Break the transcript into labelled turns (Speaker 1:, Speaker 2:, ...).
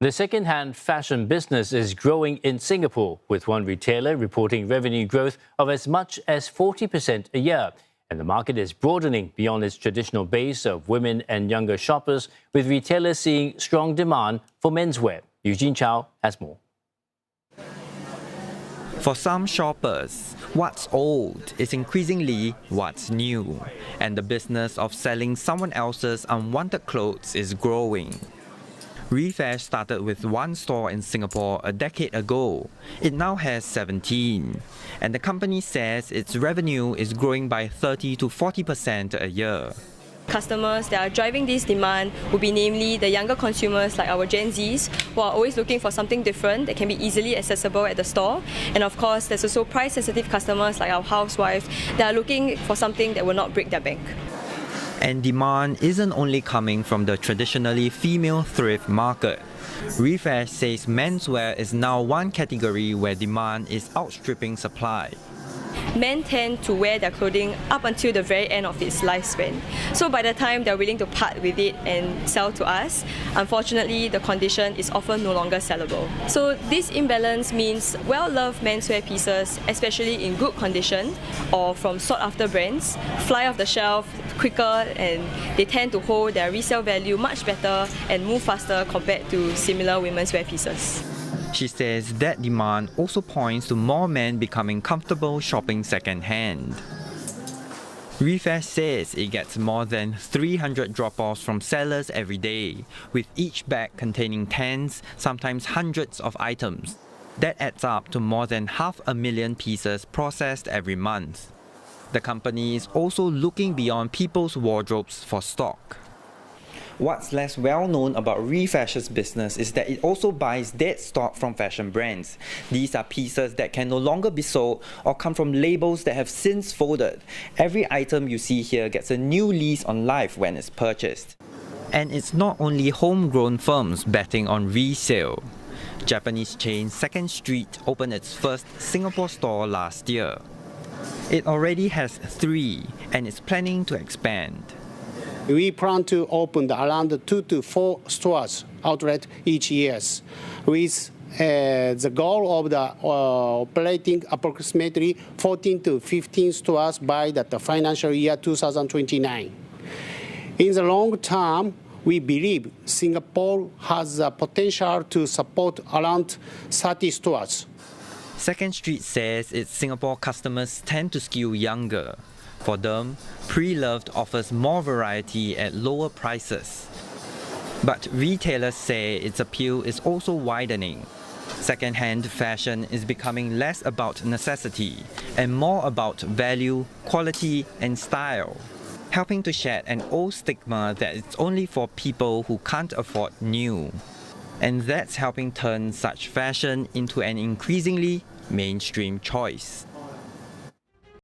Speaker 1: The second-hand fashion business is growing in Singapore, with one retailer reporting revenue growth of as much as 40% a year. And the market is broadening beyond its traditional base of women and younger shoppers, with retailers seeing strong demand for menswear. Eugene Chow has more.
Speaker 2: For some shoppers, what's old is increasingly what's new, and the business of selling someone else's unwanted clothes is growing. Refash started with one store in Singapore a decade ago. It now has 17, and the company says its revenue is growing by 30 to 40% a year.
Speaker 3: Customers that are driving this demand will be namely the younger consumers like our Gen Zs, who are always looking for something different that can be easily accessible at the store. And of course, there's also price-sensitive customers like our housewives that are looking for something that will not break their bank.
Speaker 2: And demand isn't only coming from the traditionally female thrift market. Refash says menswear is now one category where demand is outstripping supply.
Speaker 3: Men tend to wear their clothing up until the very end of its lifespan. So by the time they're willing to part with it and sell to us, unfortunately the condition is often no longer sellable. So this imbalance means well-loved menswear pieces, especially in good condition or from sought-after brands, fly off the shelf quicker, and they tend to hold their resale value much better and move faster compared to similar women's wear pieces.
Speaker 2: She says that demand also points to more men becoming comfortable shopping second-hand. Refash says it gets more than 300 drop-offs from sellers every day, with each bag containing tens, sometimes hundreds of items. That adds up to more than 500,000 pieces processed every month. The company is also looking beyond people's wardrobes for stock. What's less well known about Refash's business is that it also buys dead stock from fashion brands. These are pieces that can no longer be sold or come from labels that have since folded. Every item you see here gets a new lease on life when it's purchased. And it's not only homegrown firms betting on resale. Japanese chain Second Street opened its first Singapore store last year. It already has 3 and is planning to expand.
Speaker 4: We plan to open around 2 to 4 stores outlet each year, with the goal of operating approximately 14 to 15 stores by the financial year 2029. In the long term, we believe Singapore has the potential to support around 30 stores.
Speaker 2: Second Street says its Singapore customers tend to skew younger. For them, Pre-Loved offers more variety at lower prices. But retailers say its appeal is also widening. Second-hand fashion is becoming less about necessity and more about value, quality, and style, helping to shed an old stigma that it's only for people who can't afford new. And that's helping turn such fashion into an increasingly mainstream choice.